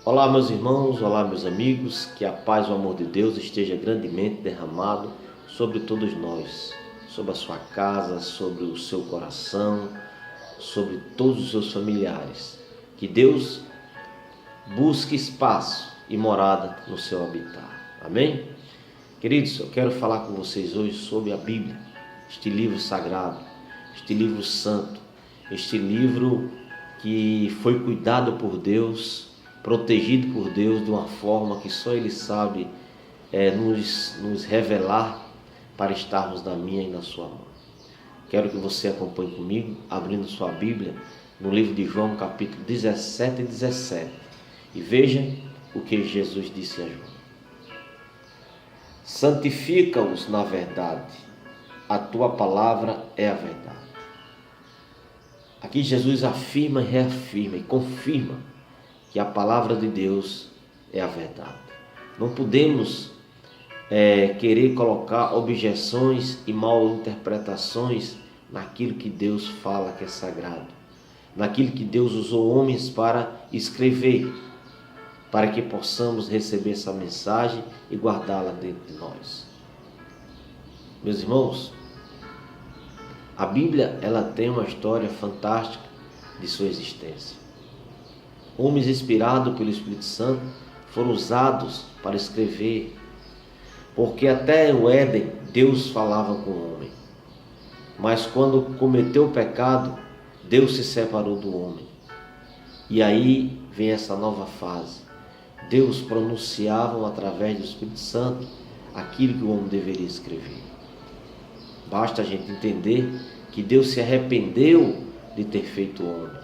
Olá, meus irmãos, olá, meus amigos, que a paz e o amor de Deus esteja grandemente derramado sobre todos nós, sobre a sua casa, sobre o seu coração, sobre todos os seus familiares. Que Deus busque espaço e morada no seu habitar. Amém? Queridos, eu quero falar com vocês hoje sobre a Bíblia, este livro sagrado, este livro santo, este livro que foi cuidado por Deus, protegido por Deus de uma forma que só Ele sabe nos revelar para estarmos na minha e na sua mão. Quero que você acompanhe comigo, abrindo sua Bíblia, no livro de João, capítulo 17 e 17. E veja o que Jesus disse a João. Santifica-os na verdade, a tua palavra é a verdade. Aqui Jesus afirma e reafirma e confirma que a palavra de Deus é a verdade. Não podemos querer colocar objeções e mal interpretações naquilo que Deus fala que é sagrado, naquilo que Deus usou homens para escrever, para que possamos receber essa mensagem e guardá-la dentro de nós. Meus irmãos, a Bíblia ela tem uma história fantástica de sua existência. Homens inspirados pelo Espírito Santo foram usados para escrever, porque até o Éden Deus falava com o homem, mas quando cometeu o pecado, Deus se separou do homem. E aí vem essa nova fase. Deus pronunciava através do Espírito Santo aquilo que o homem deveria escrever. Basta a gente entender que Deus se arrependeu de ter feito o homem.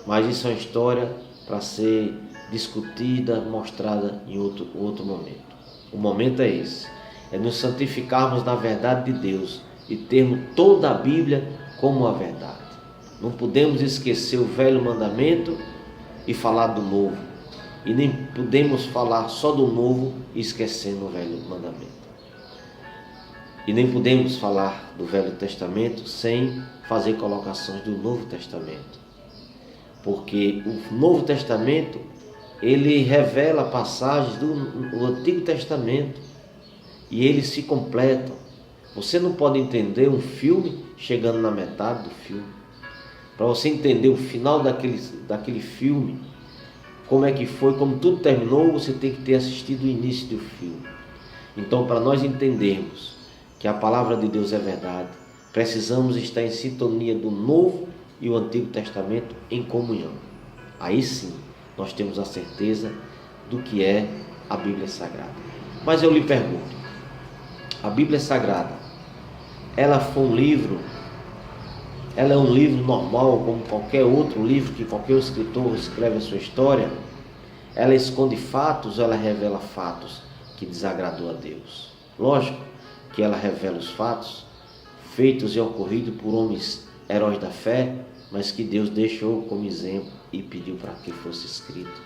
Mas isso é uma história para ser discutida, mostrada em outro momento. O momento é esse, é nos santificarmos na verdade de Deus e termos toda a Bíblia como a verdade. Não podemos esquecer o velho mandamento e falar do novo. E nem podemos falar só do novo e esquecendo o velho mandamento. E nem podemos falar do Velho Testamento sem fazer colocações do Novo Testamento. Porque o Novo Testamento, ele revela passagens do Antigo Testamento e eles se completam. Você não pode entender um filme chegando na metade do filme. Para você entender o final daquele filme, como é que foi, como tudo terminou, você tem que ter assistido o início do filme. Então, para nós entendermos que a palavra de Deus é verdade, precisamos estar em sintonia do Novo e o Antigo Testamento em comunhão. Aí sim, nós temos a certeza do que é a Bíblia Sagrada. Mas eu lhe pergunto, a Bíblia Sagrada, ela foi um livro, ela é um livro normal, como qualquer outro livro que qualquer escritor escreve a sua história? Ela esconde fatos ou ela revela fatos que desagradou a Deus? Lógico que ela revela os fatos feitos e ocorridos por homens heróis da fé, mas que Deus deixou como exemplo e pediu para que fosse escrito.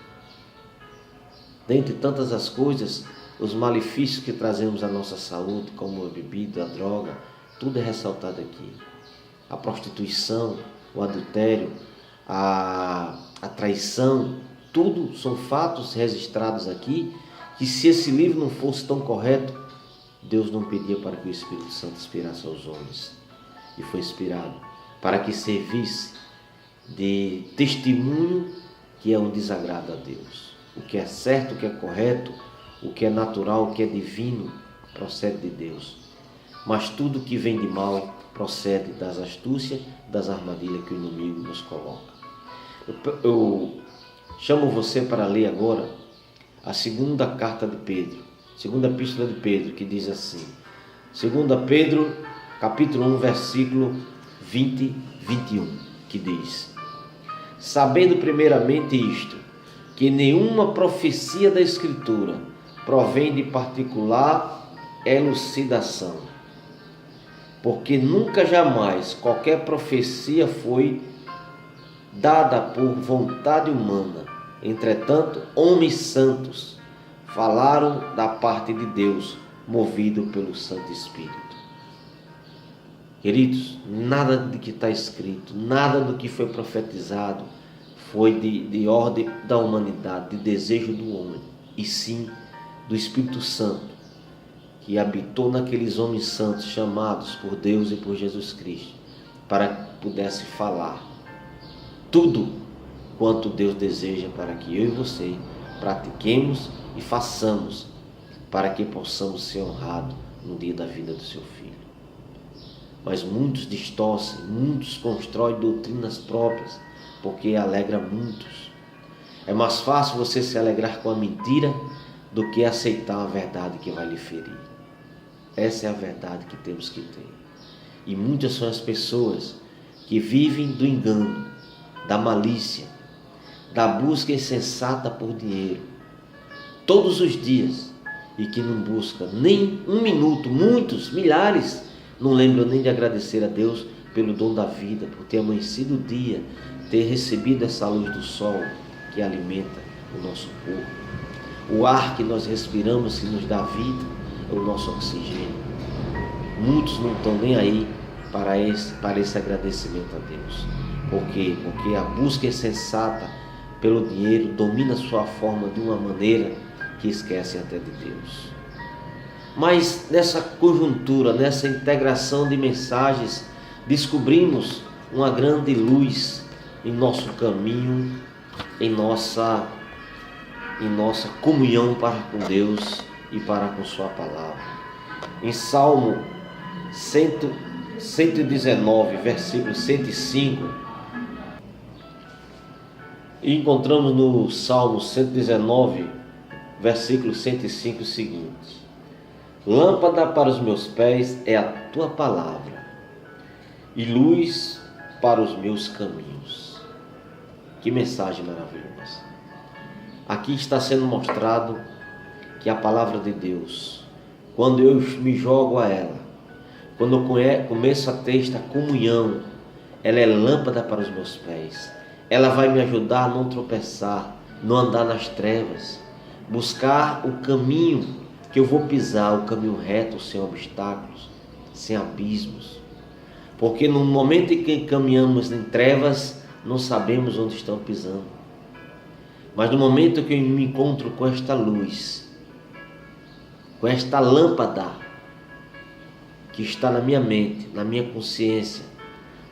Dentre tantas as coisas, os malefícios que trazemos à nossa saúde, como a bebida, a droga, tudo é ressaltado aqui. A prostituição, o adultério, a traição, tudo são fatos registrados aqui, que se esse livro não fosse tão correto, Deus não pedia para que o Espírito Santo inspirasse aos homens. E foi inspirado para que servisse de testemunho que é um desagrado a Deus. O que é certo, o que é correto, o que é natural, o que é divino, procede de Deus. Mas tudo que vem de mal procede das astúcias, das armadilhas que o inimigo nos coloca. Eu chamo você para ler agora a segunda carta de Pedro, segunda epístola de Pedro, que diz assim, 2 Pedro, capítulo 1, versículo 20 e 21, que diz: sabendo primeiramente isto, que nenhuma profecia da Escritura provém de particular elucidação, porque nunca jamais qualquer profecia foi dada por vontade humana. Entretanto, homens santos falaram da parte de Deus, movido pelo Santo Espírito. Queridos, nada do que está escrito, nada do que foi profetizado foi de ordem da humanidade, de desejo do homem, e sim do Espírito Santo, que habitou naqueles homens santos chamados por Deus e por Jesus Cristo, para que pudesse falar tudo quanto Deus deseja para que eu e você pratiquemos e façamos, para que possamos ser honrados no dia da vida do seu filho. Mas muitos distorcem, muitos constroem doutrinas próprias, porque alegra muitos. É mais fácil você se alegrar com a mentira do que aceitar a verdade que vai lhe ferir. Essa é a verdade que temos que ter. E muitas são as pessoas que vivem do engano, da malícia, da busca insensata por dinheiro, todos os dias, e que não busca nem um minuto. Muitos, milhares, não lembram nem de agradecer a Deus pelo dom da vida, por ter amanhecido o dia, ter recebido essa luz do sol que alimenta o nosso corpo. O ar que nós respiramos, que nos dá vida, é o nosso oxigênio. Muitos não estão nem aí para esse agradecimento a Deus. Por quê? Porque a busca insensata pelo dinheiro domina sua forma de uma maneira que esquecem até de Deus. Mas nessa conjuntura, nessa integração de mensagens, descobrimos uma grande luz em nosso caminho, em nossa comunhão para com Deus e para com sua palavra. Em Salmo 119, versículo 105, e encontramos no Salmo 119, versículo 105 o seguinte: lâmpada para os meus pés é a tua palavra e luz para os meus caminhos. Que mensagem maravilhosa! Aqui está sendo mostrado que a palavra de Deus, quando eu me jogo a ela, quando eu começo a ter esta comunhão, ela é lâmpada para os meus pés. Ela vai me ajudar a não tropeçar, não andar nas trevas, buscar o caminho que eu vou pisar, o caminho reto, sem obstáculos, sem abismos. Porque no momento em que caminhamos em trevas, não sabemos onde estamos pisando. Mas no momento que eu me encontro com esta luz, com esta lâmpada que está na minha mente, na minha consciência,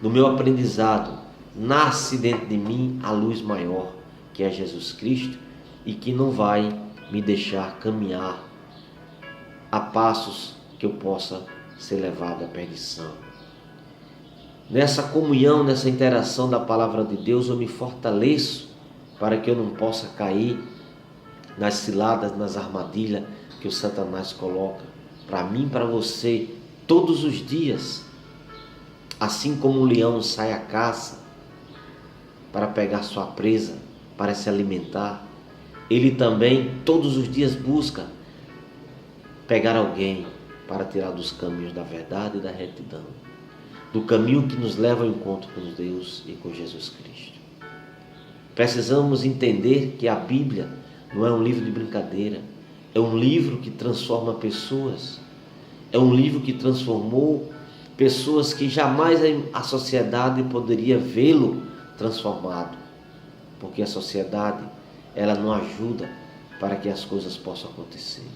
no meu aprendizado, nasce dentro de mim a luz maior, que é Jesus Cristo, e que não vai me deixar caminhar a passos que eu possa ser levado à perdição. Nessa comunhão, nessa interação da palavra de Deus, eu me fortaleço para que eu não possa cair nas ciladas, nas armadilhas que o Satanás coloca para mim, para você, todos os dias. Assim como o leão sai à caça para pegar sua presa, para se alimentar, ele também todos os dias busca pegar alguém para tirar dos caminhos da verdade e da retidão, do caminho que nos leva ao encontro com Deus e com Jesus Cristo. Precisamos entender que a Bíblia não é um livro de brincadeira, é um livro que transforma pessoas, é um livro que transformou pessoas que jamais a sociedade poderia vê-lo transformado, porque a sociedade, ela não ajuda para que as coisas possam acontecer.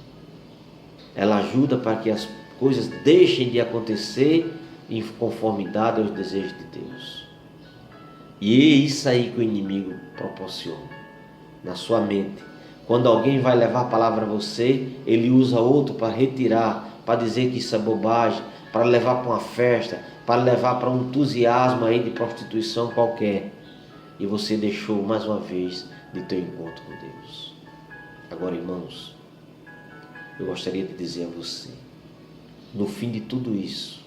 Ela ajuda para que as coisas deixem de acontecer em conformidade aos desejos de Deus. E é isso aí que o inimigo proporciona na sua mente. Quando alguém vai levar a palavra a você, ele usa outro para retirar, para dizer que isso é bobagem, para levar para uma festa, para levar para um entusiasmo aí de prostituição qualquer. E você deixou mais uma vez de ter encontro com Deus. Agora, irmãos, eu gostaria de dizer a você, no fim de tudo isso,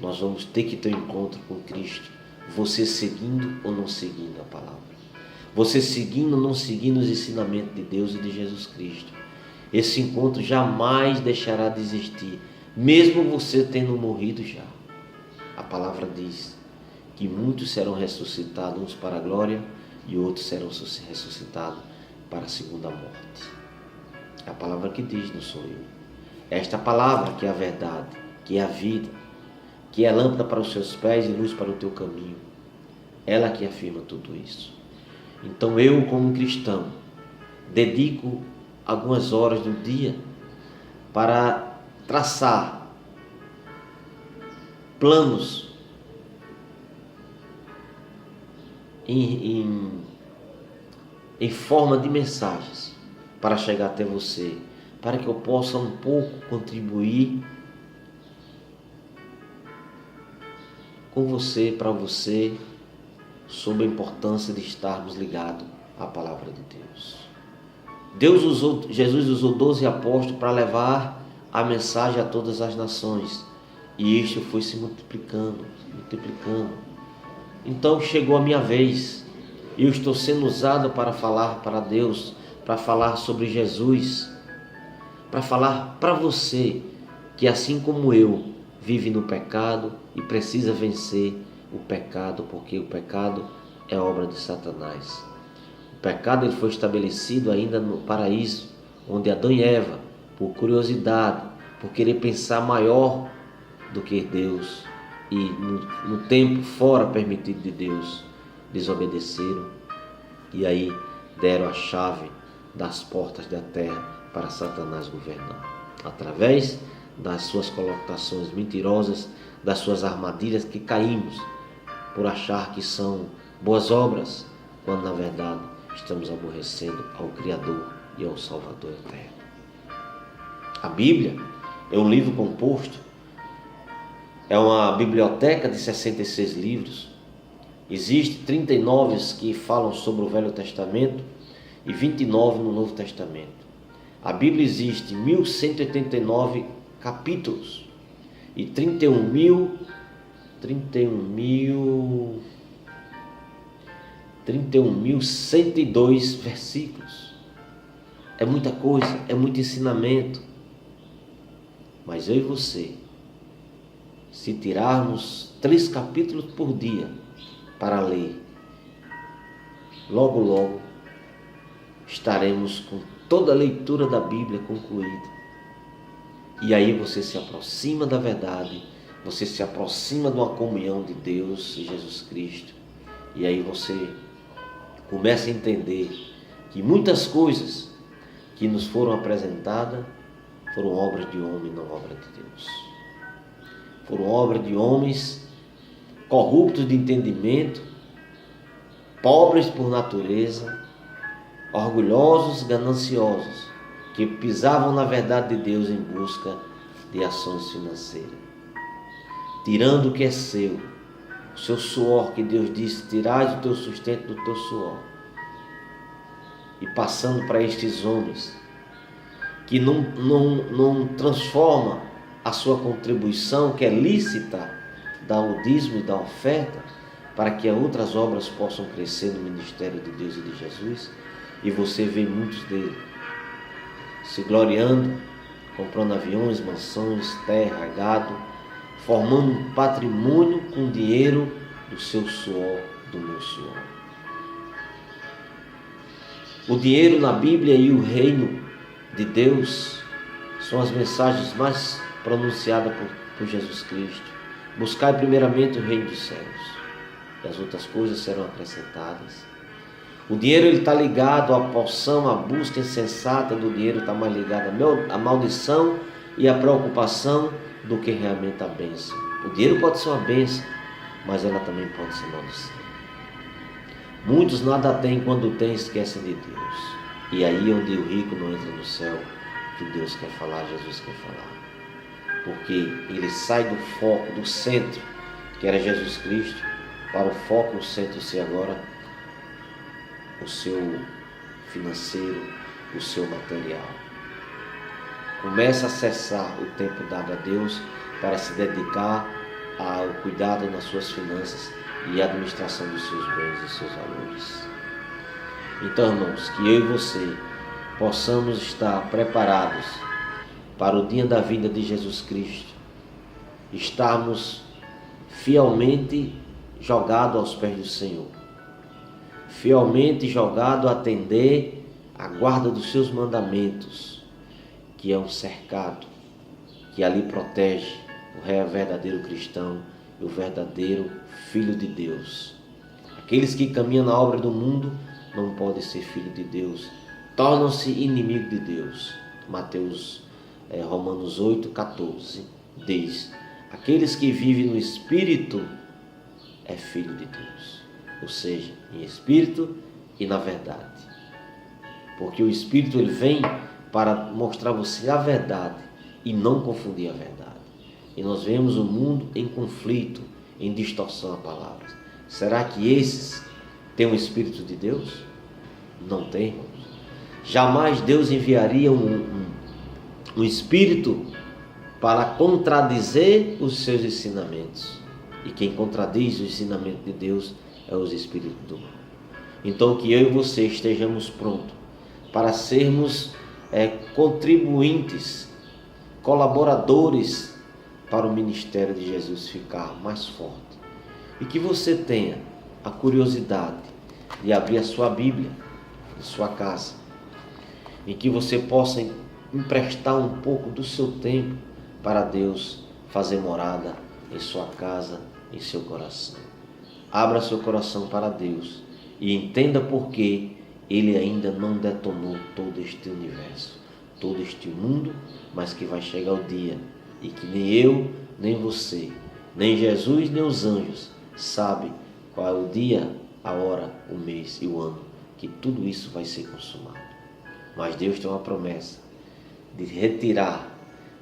nós vamos ter que ter um encontro com Cristo, você seguindo ou não seguindo a palavra, você seguindo ou não seguindo os ensinamentos de Deus e de Jesus Cristo. Esse encontro jamais deixará de existir, mesmo você tendo morrido já. A palavra diz que muitos serão ressuscitados, uns para a glória e outros serão ressuscitados para a segunda morte. É a palavra que diz, não sou eu. Esta palavra que é a verdade, que é a vida, que é lâmpada para os seus pés e luz para o teu caminho. Ela que afirma tudo isso. Então eu, como cristão, dedico algumas horas do dia para traçar planos em forma de mensagens para chegar até você, para que eu possa um pouco contribuir com você, para você, sobre a importância de estarmos ligados à palavra de Deus. Jesus usou 12 apóstolos para levar a mensagem a todas as nações, e isto foi se multiplicando. Então chegou a minha vez, eu estou sendo usado para falar para Deus, para falar sobre Jesus, para falar para você que, assim como eu, vive no pecado e precisa vencer o pecado, porque o pecado é obra de Satanás. O pecado ele foi estabelecido ainda no paraíso, onde Adão e Eva, por curiosidade, por querer pensar maior do que Deus, e no tempo fora permitido de Deus, desobedeceram, e aí deram a chave das portas da terra para Satanás governar, através das suas colocações mentirosas, das suas armadilhas, que caímos por achar que são boas obras, quando na verdade estamos aborrecendo ao Criador e ao Salvador eterno. A Bíblia é um livro composto, é uma biblioteca de 66 livros. Existem 39 que falam sobre o Velho Testamento e 29 no Novo Testamento. A Bíblia existe 1189 capítulos e 31.102 versículos. É muita coisa, é muito ensinamento. Mas eu e você, se tirarmos 3 capítulos por dia para ler, logo estaremos com toda a leitura da Bíblia concluída. E aí você se aproxima da verdade, você se aproxima de uma comunhão de Deus e Jesus Cristo. E aí você começa a entender que muitas coisas que nos foram apresentadas foram obras de homem, não obra de Deus. Foram obras de homens corruptos de entendimento, pobres por natureza, orgulhosos, gananciosos, que pisavam na verdade de Deus em busca de ações financeiras, tirando o que é seu, o seu suor, que Deus disse: tirais o teu sustento do teu suor, e passando para estes homens que não transforma a sua contribuição, que é lícita, do dízimo e da oferta, para que outras obras possam crescer no ministério de Deus e de Jesus. E você vê muitos deles se gloriando, comprando aviões, mansões, terra, gado, formando um patrimônio com dinheiro do seu suor, do meu suor. O dinheiro na Bíblia e o reino de Deus são as mensagens mais pronunciadas por Jesus Cristo. Buscai primeiramente o reino dos céus, e as outras coisas serão acrescentadas. O dinheiro está ligado à porção, à busca insensata do dinheiro, está mais ligado à maldição e à preocupação do que realmente a bênção. O dinheiro pode ser uma bênção, mas ela também pode ser maldição. Muitos nada têm, quando têm esquecem de Deus. E aí é onde o rico não entra no céu, que Deus quer falar, Jesus quer falar. Porque ele sai do foco, do centro, que era Jesus Cristo, para o foco, o centro ser agora o seu financeiro, o seu material. Começa a cessar o tempo dado a Deus para se dedicar ao cuidado das suas finanças e à administração dos seus bens e seus valores. Então, irmãos, que eu e você possamos estar preparados para o dia da vinda de Jesus Cristo, estarmos fielmente jogados aos pés do Senhor, fielmente jogados a atender a guarda dos seus mandamentos, que é um cercado, que ali protege o verdadeiro cristão e o verdadeiro Filho de Deus. Aqueles que caminham na obra do mundo não pode ser filho de Deus, tornam-se inimigo de Deus. Romanos 8,14 diz: aqueles que vivem no Espírito é filho de Deus, ou seja, em espírito e na verdade. Porque o Espírito ele vem para mostrar a você a verdade e não confundir a verdade. E nós vemos o mundo em conflito, em distorção a palavras. Será que esses têm o Espírito de Deus? Não tem, irmãos. Jamais Deus enviaria um Espírito para contradizer os seus ensinamentos. E quem contradiz o ensinamento de Deus é os espíritos do mal. Então que eu e você estejamos prontos para sermos contribuintes, colaboradores para o ministério de Jesus ficar mais forte. E que você tenha a curiosidade de abrir a sua Bíblia em sua casa, e que você possa emprestar um pouco do seu tempo para Deus fazer morada em sua casa, em seu coração. Abra seu coração para Deus e entenda por que Ele ainda não detonou todo este universo, todo este mundo, mas que vai chegar o dia e que nem eu, nem você, nem Jesus, nem os anjos sabe qual é o dia, a hora, o mês e o ano que tudo isso vai ser consumado. Mas Deus tem uma promessa de retirar,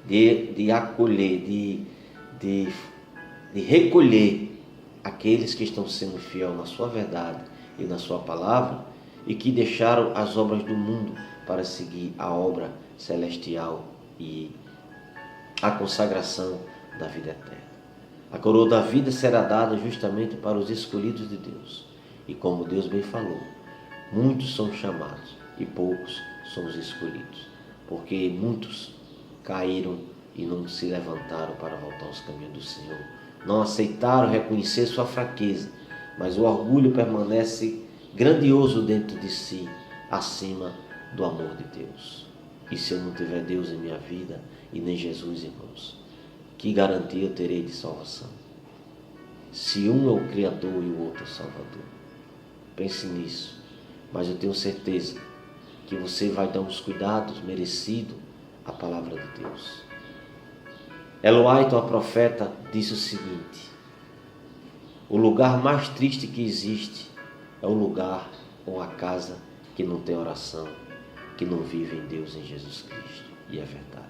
de acolher, de recolher aqueles que estão sendo fiel na sua verdade e na sua palavra e que deixaram as obras do mundo para seguir a obra celestial e a consagração da vida eterna. A coroa da vida será dada justamente para os escolhidos de Deus. E como Deus bem falou, muitos são chamados e poucos são os escolhidos, porque muitos caíram e não se levantaram para voltar aos caminhos do Senhor. Não aceitaram reconhecer sua fraqueza, mas o orgulho permanece grandioso dentro de si, acima do amor de Deus. E se eu não tiver Deus em minha vida e nem Jesus, irmãos, que garantia eu terei de salvação? Se um é o Criador e o outro é o Salvador. Pense nisso, mas eu tenho certeza que você vai dar uns cuidados merecidos à palavra de Deus. Ellen White, a profeta, disse o seguinte: o lugar mais triste que existe é o lugar ou a casa que não tem oração, que não vive em Deus, em Jesus Cristo. E é verdade.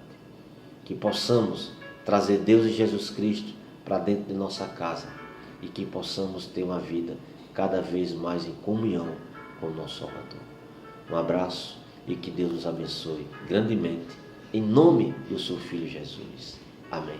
Que possamos trazer Deus e Jesus Cristo para dentro de nossa casa e que possamos ter uma vida cada vez mais em comunhão com o nosso Salvador. Um abraço e que Deus nos abençoe grandemente, em nome do seu Filho Jesus. Amém.